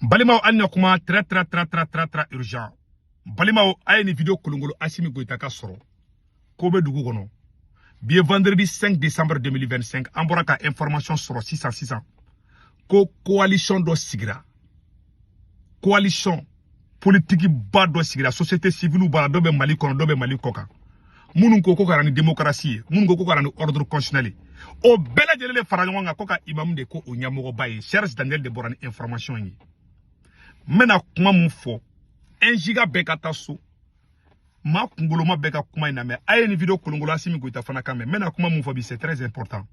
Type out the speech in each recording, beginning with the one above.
Balimao anya kuma très urgent. Balimao a une vidéo kolongolo Assimi Goïta ka soro. Kobe dugu kono. Bien vendredi 5 décembre 2025, amboraka information soro 600. Ko coalition do sigira. Coalition politique ba do sigira. Société civile ou ba dobe Mali kono dobe Mali koka. Munu ko karani démocratie, munu ko karani ordre constitutionnel. O bela jelele faranyonga koka imam de ko onyamogo baye. Cherche Daniel de Borani information yi. Mena kuma mun fo 1 giga beka taso ma kungolo ma beka kuma ina me aye ni vidéo kolongolo Assimi Goïta fana kame mena kuma mun fo bi c'est très important.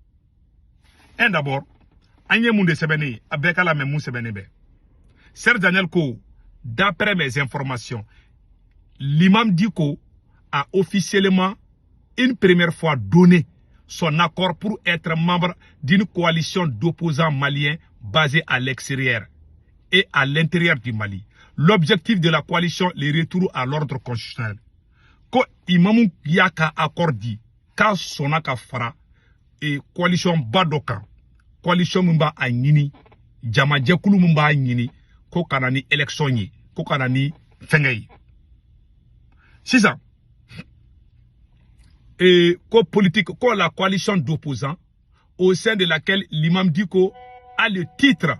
Un d'abord anye mun de sebene abeka la même mun sebene be Serge Daniel ko d'après mes informations l'imam Diko a officiellement une première fois donné son accord pour être membre d'une coalition d'opposants maliens basée à l'extérieur et à l'intérieur du Mali. L'objectif de la coalition, le retour à l'ordre constitutionnel. Ko imamu yaka accordi, ka sonaka fara, et coalition badoka, coalition mumba a nini, jama jekulu mumba a nini, ko kanani élection yi, ko kanani fengei. C'est ça. Et ko politique, ko la coalition d'opposants, au sein de laquelle l'imam Diko a le titre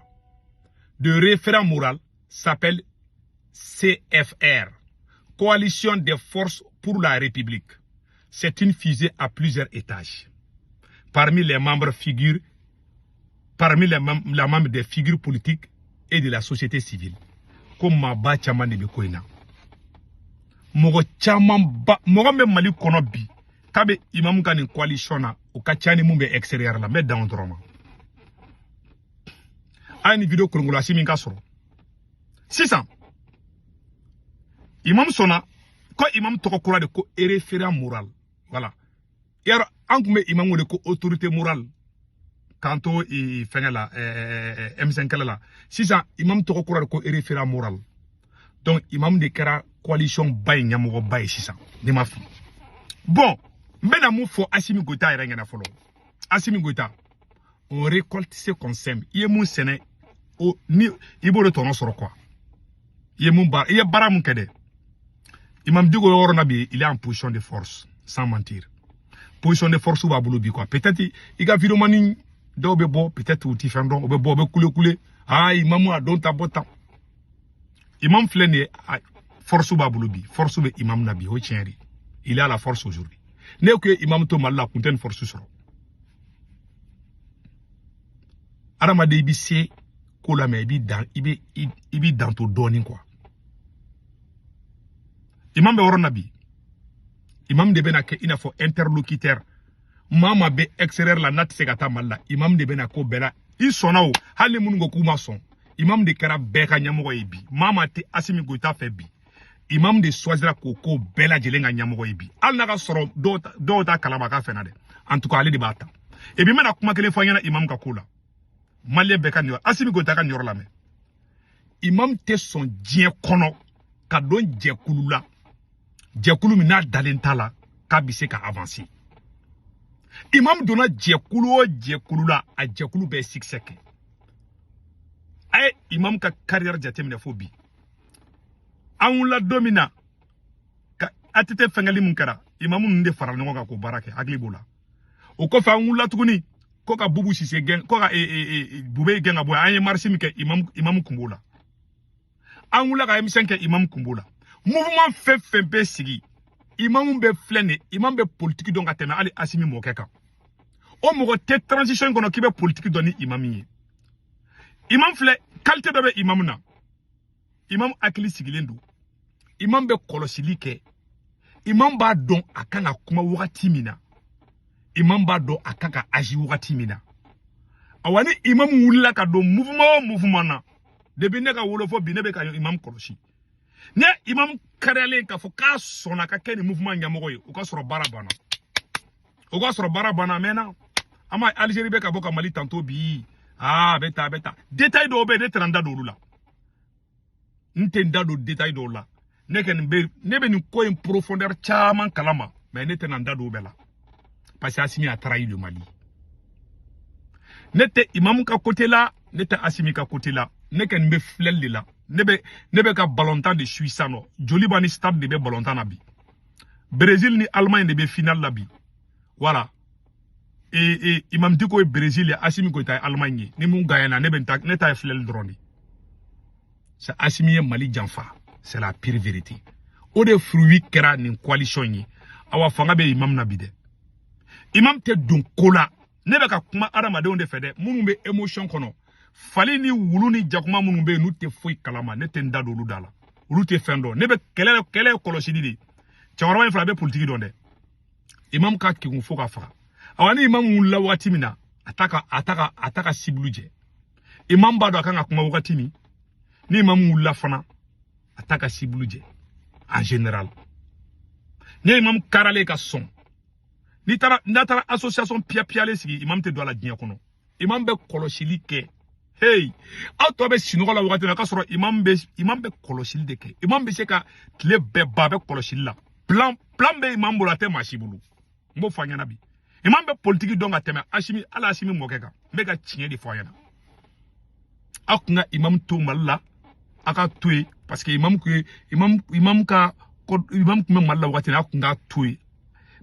de référent moral, s'appelle CFR, Coalition des forces pour la République. C'est une fusée à plusieurs étages. Parmi les membres des figures politiques et de la société civile. Comme Maba Chaman de Bekoina. Mogo Chaman ba, mogo me Mali konobi. Kabe imam kani coalition na, ou kachani mumbe extérieur la, mais dans le drama. A une vidéo kolongolo Assimi Kasoro. 600. Imam sona, quand imam toko kura de ko référent moral. Voilà. Et alors, en kume imam de ko autorité morale. Kanto i fenge la, M5 la. 600, imam toko kura de ko référent moral. Donc, imam de kera coalition bay nyamogo bay 600. De ma fille. Bon, maintenant mou fo Assimi Goïta et rengena folo. Assimi Goïta. On récolte ce qu'on sème. Il est mon séné. Ni ibo de ton soro quoi. Il est bara mon kede. Imam Diko Oronabi, il est en position de force, sans mentir. Position de force ou babouloubi quoi. Peut-être il a viromani d'obebo, peut-être ou tifendon, obebo, koule. Ah, imam a don tabota. Imam Flené, force ou babouloubi, force ou imam Nabi, au tienri. Il est à la force aujourd'hui. N'est que imam Tomala, contient force sur. Aramade ibissé, kola me ibi dans ton donning quoi. Imam be Oronabi. Imam de benake inafo interlocuteur. Mama be extérieur la nat segata malla. Imam de benako bela. I sonao hali mungo kuma son. Imam de kera beka nyamogo ebi. Mama te Assimi Goïta fe bi. Imam de choisira koko bela jelenga nyamogo ebi. Al naga soro do ta kalabaka fenade. En tout cas ali de bata. Ebi mena kuma kele fanyana imam ka kula. Malien beka nyor. Assimi Goïta ka nyor la me. Imam te son dien kono. Ka don djekulu la. Djekulu mina dalentala. Ka bise ka avancer. Imam donna djekulu la. A djekulu be sikseke. Aye imam ka carrière jatemine fobi. Aun la domina. Ka atete fengali munkara. Imamu nde faral nonga ko barake. Aglibola. O ko fa aun la tukuni. Koka bubu sise gen. Koka bube gen aboya. Anye marsi mike imam kumbola. Aoula ka M5 imam kumbola. Mouvement fait be sigi. Imam be flene, imam be politique donc atena ali Assimi mokeka. O mogo te transition kono kibe politique doni imamiye. Imam fle qualité dobe imam na. Imam akili sigilendu. Imam be kolosili ke. Imam ba don akanga kuma wakati mina. Imam ba don akanga aji wakati mina. Awani imam wulila ka don mouvement na. Debi nega wolofo binebe ka imam koroshi. Ne imam karele ka fo ka sona ka keni mouvement nyamogo yi. Uka soro barabana. Uka soro barabana mena. Ama Algérie be ka boka Mali tanto bi. Ah, beta. Détail do be netra nda do lula. Nte nda do détail do la. Nebe ni ko en profondeur chaman kalama. Mais nete nda do bela. Parce que Assimi a trahi le Mali. Nete imam ka côté là, nete Assimi ka côté là. ne ken be flel de la ne be ka ballontan de Suisse no joli bani stade de be ballontan na bi Brésil ni Allemagne de be final la bi voilà et imam diko e Brésil ya Assimi Goïta Allemagne ni mun gayana ne ta flel drone c'est Assimi Mali janfa c'est la pire vérité o de fruit kera ni coalition yi awa fanga be imam na bi de imam te don kola ne be ka kuma adamade on de fede munu be emotion kono fali ni wulu ni jakuma munu be nu te foi kalama ne te ndado lu dala ulu te fendo ne be kele kolosidi di chawara ni fla be politique don de imam ka ki fo ka fa awani imam mulla wakati mina ataka sibluje imam bado akanga kuma wakati ni imam mulla fana ataka sibluje en général ni imam karale ka son ni tara association pia le sigi imam te do la dinya kono imam be kolosili ke hey auto be sinogo la wakati na ka soro imam be kolosili de ke imam be se ka tle be ba be kolosili la plan be imam bolate machibulu mbo fanya nabi imam be politique donga teme ala Assimi mokeka mega tinye di foyana akuna imam to malla aka tué parce que imam ka malla wakati na akuna tué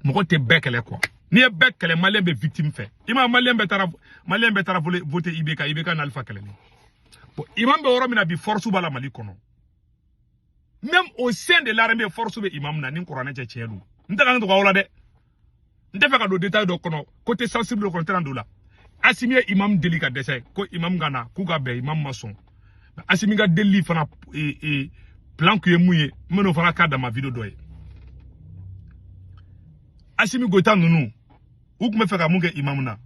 moko te bekele quoi ni e bekele malien be victime fait imam malien be tara voter ibeka na alpha kele bon imam be oromina bi force bala Mali kono même au sein de l'armée force be imam na ni Qur'an e chelu ntaka ndo wala de ndefa ka do détail do kono côté sensible ko tan do la Assimi imam délicat dessay ko imam gana ku ga be imam mason Assimi ga deli fana plan que mouye meno fana ka dans ma vidéo doye Assimi Goïta nunu ou me fera munge imam na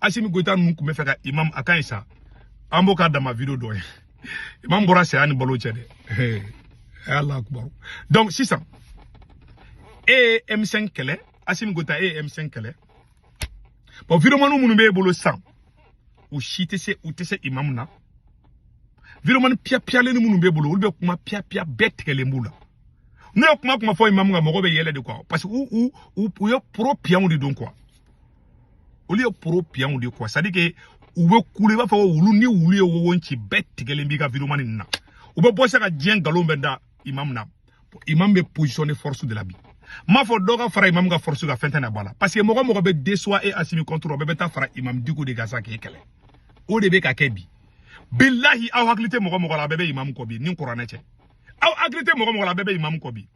Assimi Goïta nunu me fera imam akanisa amboka dans ma vidéo doye imam bora c'est ani bolo chede Allah akbar donc 600 et M5 kele Assimi Goïta et M5 kele bon vidéo manu munu be bolo 100 ou chite se ou tese imam na vidéo manu pia le munu be bolo ulbe kuma pia bet kele mbula ne kuma fo imam nga mogo be yele de quoi parce que ou yo pro pian de don quoi ou yo pro pian de quoi ça dit que ou be kule ba fa wulu ni wulu yo wonchi bet kele mbi ka vidéo manu na ou be bossa ka dien galombe da imam na imam be positionner force de la bi ma fo doga fara imam ga force ga fentana bala parce que mogo be déçoit et Assimi contre be ta fara imam diko de gasa ke kele o de be ka kebi billahi aw haklite mogo la bebe imam ko bi ni Qur'an che aw haklite mogo la bebe imam ko bi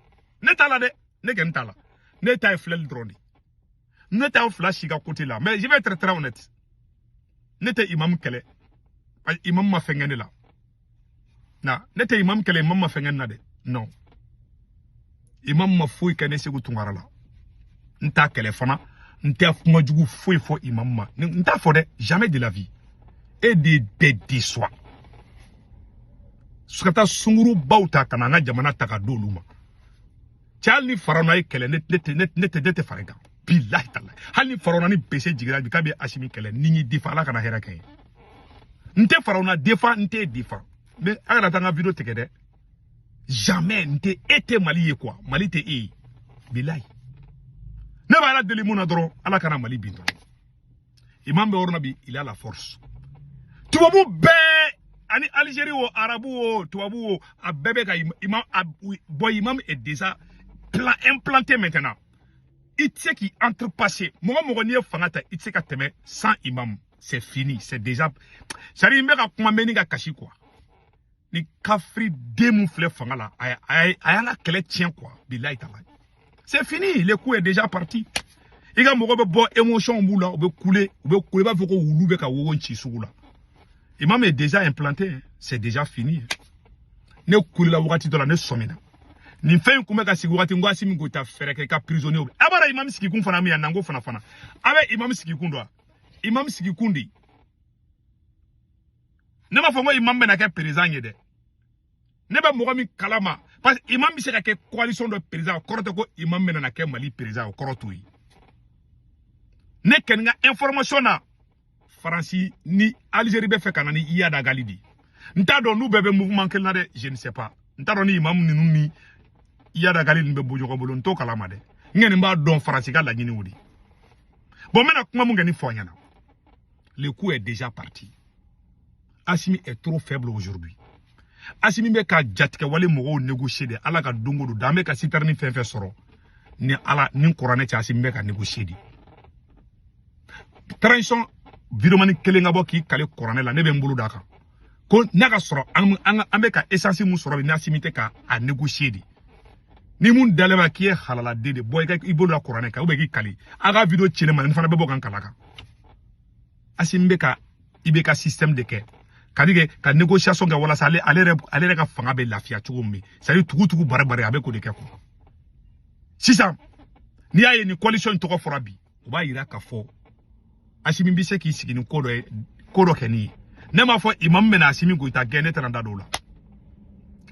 ne tala de ne ken tala ne ta flel drone ne ta flash ga côté là mais je vais être très honnête ne te imam kele imam ma fengene la na ne te imam kele imam ma fengene na de non imam ma foyi kene segu tungara la nta kele fana nta kuma jugu foyi fo imam ma nta fo de jamais de la vie et de soi sukata sunguru bauta kana nga jamana taka doluma Charlie farana ay kele net farega billahi taala hali farana ni bese jigira bi kabe Assimi kele ni difa la kana hera kay nte farana defa nte difa mais agara tanga vidéo tekede jamais nte été Mali quoi Mali te billahi ne ba la deli mona doro ala kana Mali bindo imam be orna bi il a la force tubabu be ani Algérie ou arabu ou tubabu ou abebe ka imam est déjà implanté maintenant il sait qui entrepassé mogo ni fangata il sait ka teme sans imam c'est fini c'est déjà ça ri mbeka kuma meni ka kashi quoi ni kafri demu fle fangala ayanga kele tient quoi billahi taala c'est fini le coup est déjà parti il ga mogo be bo émotion bula be couler ba foko wulu be ka wogo nchi sugula imam est déjà implanté c'est déjà fini ne kula wakati dola ne somina ni fen kuma ka sigurati ngo Assimi Goïta fereke ka prisonnier abara imam siki kun fana mi yanango fana abe imam siki kun do imam siki kundi ne ma fongo imam bena ka président yede ne ba mogo mi kalama parce que imam bi se ka ke coalition de président koroto ko imam bena na ke Mali président koroto yi ne ken nga information na Franci ni Algérie be fait kanani iya da galidi nta do nu bebe mouvement kel na de je ne sais pas nta do ni imam ni iya da galidi be bojo ko bolon to kala ma de ngene mba don Franci ka la nyini wudi bon mena kuma mu ngani fonya na le coup est déjà parti Assimi est trop faible aujourd'hui. Assimi be ka jatike wale mogo négocier de ala ka dongo do dame ka citerne fenfe soro. Ni ala ni Qur'an ci Assimi be ka négocier di. Transition vidéomani kelen nga bo ki kale Qur'an la ne be mbulu daka. Ko naga soro an be ka essence mu soro ni Assimi te ka a négocier di. Ni mun dalema ki e halala de boy ka ibolo la Qur'an ka ube ki kali. Aga vidéo chile man fana be bo kan kalaka. Assimi be ka ibe ka système de ke. Kadige ka négociation ga wala sa ale ka fanga be lafia chugumbi. Sari tugu bare abe ko de ke ko. Sisa ni aye ni coalition to ko forabi. O ba yira ka fo. Assimi bi se ki sigini kodo keni. Ne ma fo imam mena Assimi go ita gene tanda dola.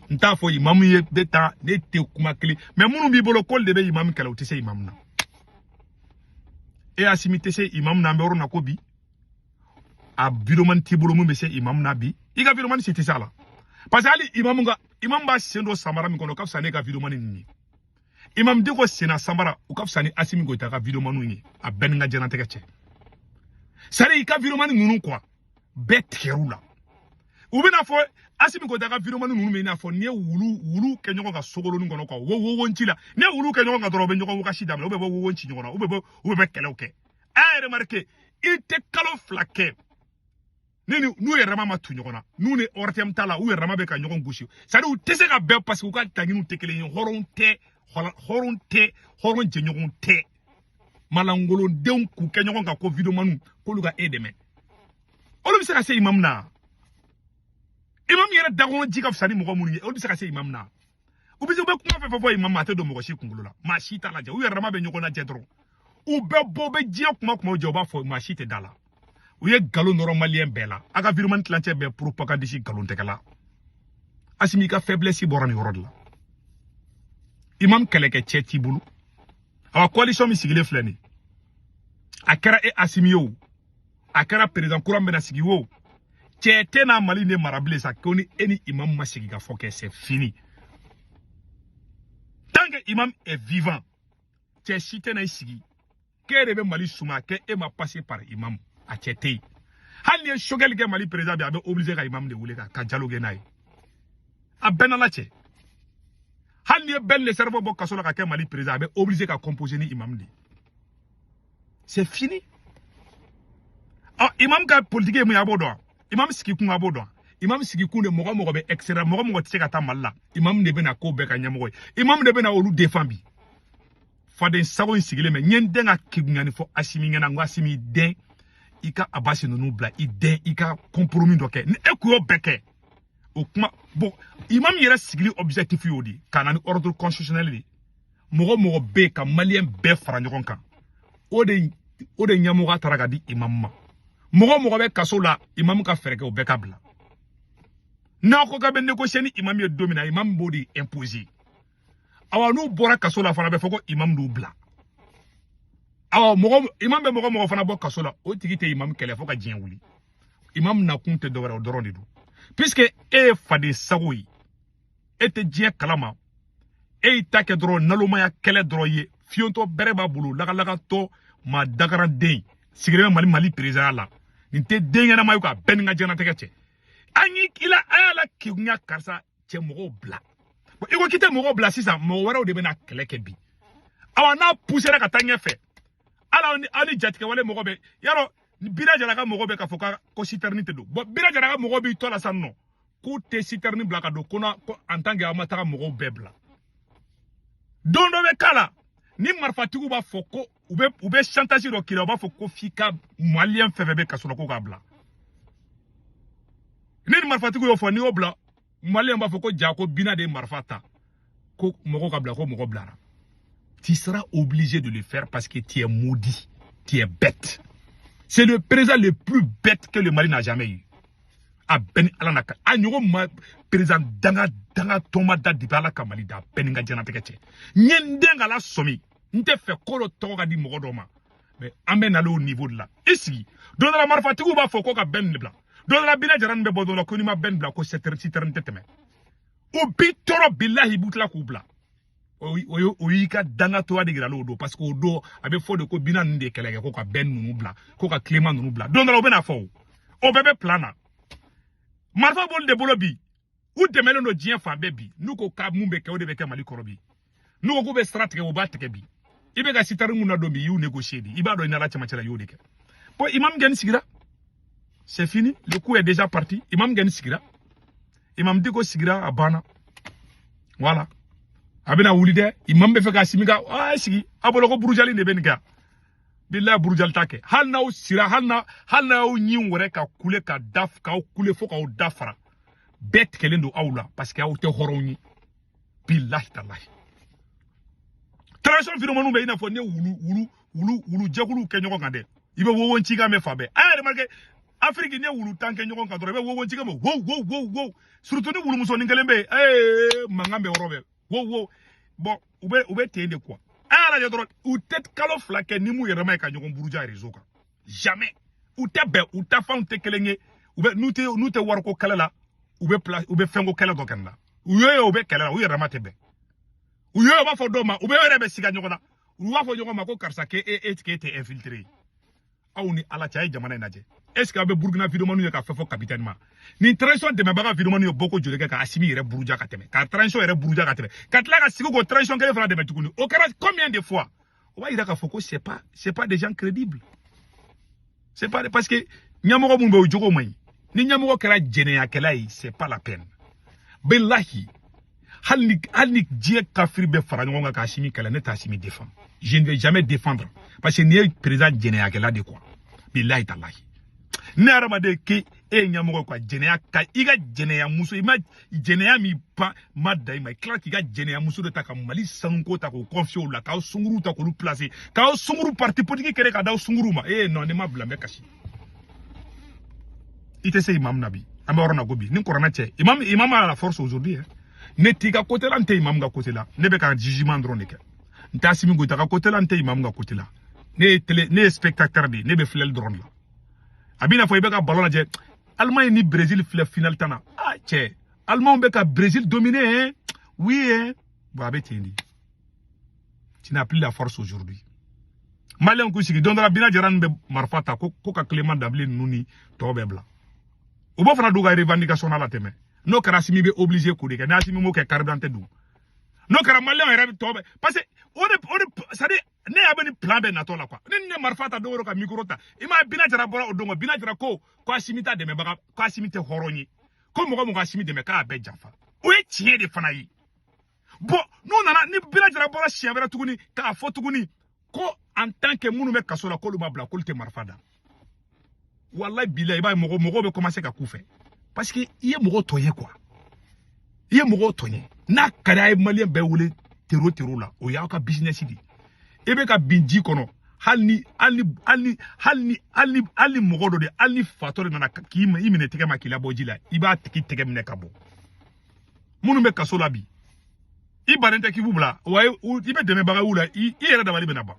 Nta fo imam ye beta ne te kuma kli. Mais munu bi bolo kol de be imam kala utise imam na. E Assimi te se imam na mbero na ko bi. A vidéoman tibolo mu be se imam na bi. Iga vidéoman c'était ça là. Parce que ali imam ba sendo samara mi kono ka fsane ka vidéoman ni. Imam de ko sena samara u ka fsane Assimi go ita ka vidéoman ni. A ben nga jana te keche. Sare ka vidéoman nunu quoi. Bet kerula. U bena fo Assimi go ita ka vidéoman nunu me na fo ne wulu ke nyoko ka sogolo ngono ko wo ntila. Ne wulu ke nyoko ka dorobe nyoko ka shida me. U be wo nchi nyoko na. U be kele oke. A remarquer il te kalo flaqué. Nini nous est rama ma tu nyokona nous ne ortem tala ou rama be ka nyokon gushi ça dit ou tese ka be parce que ka tanginu tekele horon je nyokon te malangolo deun ku ke nyokon ka ko video manu ko luga edeme olu bi se ka se imam yere dagon jika fsani mo ko muni olu bi se ka se imam na u bi se be kuma fe fo imam ma te do mo ko shi kungulo la ma shi tala je ou rama be nyokona jedro u be bo be je kuma je ba fo ma shi te dala. Ou ye galon normalien bela aga virement clanche be propagandiste galon tekala Assimi ka faiblesse borani rodla imam keleke cheti bulu awa coalition mi sigile flani akara e Assimi yo akara président Kourambe na sigi wo chete na mali ne marable sa koni eni imam masigi ka foke c'est fini tant que imam est vivant che chite na sigi kere be mali souma ke e ma passé par imam a chete hali ye shogel ke mali président bi abe obligé ka imam de wule ka dialogue nayi a benala che hali ye ben le cerveau bo kasola ka ke mali président abe obligé ka composer ni imam de c'est fini imam ka politique mu yabo do imam siki kun abo do imam siki kun de mogo be extra mogo tse ka ta malla imam de bena ko be ka nyamo imam de bena olu défend bi faden sabon sigile me nyendenga kignyani fo Assimi ngana ngwasimi den ika abasi nunu bla ide ika compromis doke ni ekuyo beke o kuma bon imam yera sigili objectif yodi kanani ordre constitutionnel di mogo be ka malien be fara nyokon kan o de nyamuga taraga di imam ma mogo be kaso la imam ka fereke o be ka bla na ko ka be négocier ni imam ye domina imam bodi imposer awa no bora kaso la fana be foko imam du bla awa imam be mogo fana bo kaso la o tigi te imam kele foka jien wuli imam na kunte do wara doron du puisque e fade sagoyi e te jien kalama e take doro naloma ya kele doro ye fionto bereba bulu laga to ma dagaran den sigire mali président la nte den na mayu ka ben nga jena teke anyi ila ala kiunya karsa che mogo bla bo ego kite mogo bla sisa mo wara o de bena kele ke bi awa na pousser ka tanya fe ala ani jatike wale mogo be yaro bira jara ka mogo be ka foka ko citernité do bo bira jara ka mogo be to la sanno ko te citerni bla ka do kona ko en tant que amata ka mogo be bla dondo be kala ni marfatigu ba foko ube chantage do kila ba foko fika malien fevebe ka solo ko ka bla ni marfatigu yo fo ni obla malien ba foko jako bina de marfata ko mogo ka bla ko mogo bla tu seras obligé de le faire parce que tu es maudit, tu es bête. C'est le président le plus bête que le Mali n'a jamais eu. A Ben Alanaka. A nyoro ma président danga toma da dibala kamali da beninga jana tekeche. Nyendenga la somi. Nte fe kolo toga di mogodoma. Mais amène aller au niveau de là. Ici, dans la marfatigu ba foko ka ben bla. Dans la bina jaran be bodo la konima ben bla ko citerne teteme. O bitoro billahi butla kubla. Oui, ka danga to adi gira lodo parce que odo abe fo de ko bina nde kelege ko ka ben nunu bla ko ka Clément nunu bla don la obena fo o bebe plana marfa bol de bolo bi u demelen do diɲɛ fan bɛɛ bi n'u ko ka mun bɛ kɛ o de bɛ kɛ Mali kɔrɔ bi n'u ko k'u bɛ sira tigɛ o b'a tigɛ bi i bɛ ka sitari mun na don bi y'u négocier di i b'a dɔn i n'Ala cɛmancɛ la y'o de kɛ bon Imam Gani sigira c'est fini le coup est déjà parti Imam Gani sigira Imam Dicko sigira a banna voilà a bɛna wuli dɛ Imam bɛ fɛ ka Assimi ka sigi a bolo ko burujali de bɛ nin kɛ billahi burujali ta kɛ hali n'aw sira hali n'aw ɲin wɛrɛ ka kule ka k'aw kule fo k'aw da fara bɛɛ tigɛlen don aw la parce que aw tɛ hɔrɔnw ye billahi talahi transition phénomène bɛ i n'a fɔ ne wulu jɛkuluw kɛ ɲɔgɔn kan dɛ i bɛ wowon ci kan mɛn fan bɛɛ a y'a remarqué Afrique ne wulu tan kɛ ɲɔgɔn kan dɔrɔn i bɛ wowon ci kan mɛn wow surtout ni wulumusonin kelen bɛ yen mankan bɛ yɔrɔ bɛɛ wow bon u bɛ ten de quoi a y'a lajɛ dɔrɔn u tɛ kalo fila kɛ ni mu yɛrɛma ye ka ɲɔgɔn buruja réseau kan jamais u tɛ bɛn u tafanw tɛ kelen ye u bɛ n'u tɛ wariko kɛlɛ la u bɛ fɛnko kɛlɛ dɔ kɛ na u ye u bɛ kɛlɛ la u yɛrɛma tɛ bɛn u ye u b'a fɔ dɔw ma u bɛ yɛrɛ bɛ siga ɲɔgɔn na u b'a fɔ ɲɔgɔn ma ko karisa ke e tɛ infiltré aw ni Ala cɛ a ye jamana in lajɛ est ce que aw bɛ Burkina vidéoman ye ka fɛn fɔ capitaine ma nin transition dɛmɛbaga vidéoman ye bɔ ko joli kɛ ka Assimi yɛrɛ buruja ka tɛmɛ ka transition yɛrɛ buruja ka tɛmɛ ka tila ka sigi k'o transition kelen fana dɛmɛ tuguni o kɛra combien de fois o b'a yira k'a fɔ ko c'est pas des gens crédibles c'est pas parce que ɲɛmɔgɔ mun bɛ o jogo man ɲi ni ɲɛmɔgɔ kɛra jɛnɛyakɛla ye c'est pas la peine billahi hali ni diɲɛ kafiri bɛ fara ɲɔgɔn kan ka Assimi kɛlɛ ne tɛ Assimi défendre je ne vais jamais défendre parce que nin ye président jɛnɛyakɛla de quoi billahi talahi ne adamaden ke e ɲɛmɔgɔ quoi jɛnɛya ka i ka jɛnɛya muso i ma jɛnɛya min ma da i ma i tila k'i ka jɛnɛya muso de ta ka Mali sanuko ta k'o confier o la k'aw sunguru ta k'olu placer k'aw sunguru parti politique kɛlɛ ka d'aw sunguru ma non ne ma bila n bɛ kasi i tɛ se Imam na bi an bɛ yɔrɔ na ko bi ni kɔrɔna cɛ Imam a la force aujourd'hui ne t'i ka côté la n tɛ Imam ka côté la ne bɛ ka jugement dɔrɔn de kɛ n tɛ Assimi Goïta ka côté la n tɛ Imam ka côté la ne ye spectateur de ye ne bɛ filɛli dɔrɔn de la a b'i n'a fɔ i bɛ ka ballon lajɛ Allemagne ni Brésil filɛ final tan na cɛ Allemagne bɛ ka Brésil dominer oui bon a bɛ ten de tu n'as plus la force aujourd'hui Malien k'u sigi don dɔ la Bina Jara bɛ marifa ta ko ka Clément Dambélé ninnu ni tɔw bɛ bila u b'o fana d'u ka revendication la tɛmɛ n'o kɛra Assimi bɛ obligé k'o de kɛ ni Assimi m'o kɛ carburant tɛ dun n'o kɛra Malien yɛrɛ bɛ tɔw bɛ parce que o de c'est-à-dire ne y'a bɛ ni plan bɛ natɔ la quoi ni ne marifa ta don o don ka micro ta i m'a ye Bina Jara bɔra o don Bina Jara ko Assimi t'a dɛmɛbaga ko Assimi tɛ hɔrɔn ye ko mɔgɔ mun ka Assimi dɛmɛ k'a bɛɛ janfa o ye tiɲɛ de fana ye bon n'u nana ni Bina Jara bɔra siɲɛ wɛrɛ tuguni k'a fɔ tuguni ko en tant que minnu bɛ kaso la k'olu ma bila k'olu tɛ marifa da wallahi billahi i b'a ye mɔgɔw bɛ commencer ka k'u fɛ parce que i ye mɔgɔ tɔ ye quoi i ye mɔgɔ tɔ ye n'a ka d'a ye maliyɛn bɛɛ wele tero la o y'aw ka business de i bɛ ka bin ji kɔnɔ hali ni mɔgɔ dɔ de hali ni fatɔ de nana k'i minɛ tɛgɛ ma k'i labɔ ji la i b'a tigi tɛgɛ minɛ ka bɔ minnu bɛ kaso la bi i bannen tɛ k'i b'u bila wa i bɛ dɛmɛbaga y'u la i yɛrɛ dabali bɛna ban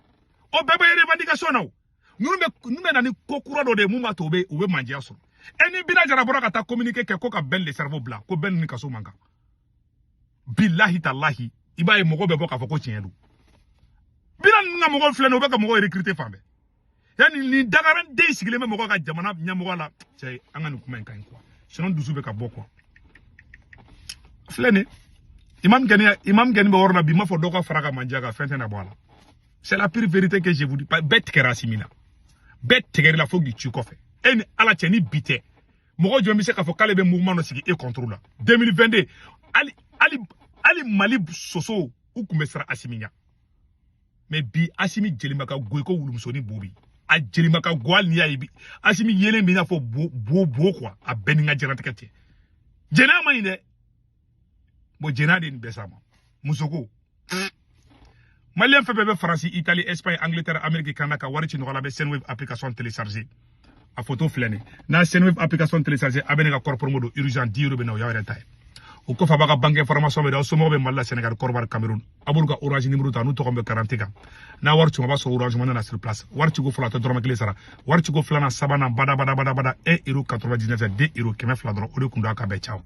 o bɛɛ bɛ revendication na o ninnu bɛ na ni ko kura dɔ de ye mun b'a to u bɛ mandiya sɔrɔ ni Bina Jara bɔra ka taa communiqué kɛ ko ka Ben le cerveau bila ko Ben ni kaso man kan billahi talahi i b'a ye mɔgɔ bɛ bɔ k'a fɔ ko tiɲɛ don Bina ninnu ka mɔgɔ filɛ nin u bɛ ka mɔgɔ recruter fan bɛɛ yanni nin dagaran den sigilen bɛ mɔgɔ ka jamana ɲɛmɔgɔ la cɛ an ka nin kuma in ka ɲi quoi sinon dusu bɛ ka bɔ quoi filɛ nin Imam Gani bɛ yɔrɔ la bi m'a fɔ dɔw ka fara ka mandiya kan fɛn tɛ na bɔ a la c'est la pure vérité que je vous dis bɛɛ tigɛra Assimi la bɛɛ tigɛr'i la fo k'i ci kɔfɛ e ni Ala cɛ ni bi tɛ mɔgɔ jɔn bɛ se k'a fɔ k'ale bɛ mouvement dɔ sigi e contre la 2022 hali Mali soso u tun bɛ siran Assimi ɲɛ mais bi Assimi jelima ka go ko wulumusonin bobi a jelima ka go hali n'i y'a ye bi Assimi yelen bɛ i n'a fɔ bo quoi a bɛɛ ni n ka diɲɛlatigɛ cɛ jɛnɛya man ɲi dɛ bon jɛnɛya de nin bɛɛ s'a ma muso ko Malien fɛn bɛɛ bɛ Faransi Italie Espagne Angleterre Amérique Canada ka wari ci nɔgɔya la bɛ Senwave application télécharger a photo filɛ nin n'a Senwave application télécharger a bɛ ne ka kɔrɔ promo don urgent 10 € bɛ na o y'aw yɛrɛ ta ye o kɔfɛ a b'a ka banque information bɛ da aw somɔgɔw bɛ Mali la Sénégal Côte d'Ivoire Cameroun a b'olu ka orange numéro ta n'u tɔgɔ bɛ garanti kan n'a wari ci a b'a sɔrɔ orange money na sur place wari ciko fɔlɔ a tɛ dɔrɔmɛ 1 sara wari ciko filanan sabanan bada 1,99 €2 €100 dɔrɔn o de kun don a ka bɛɛ caw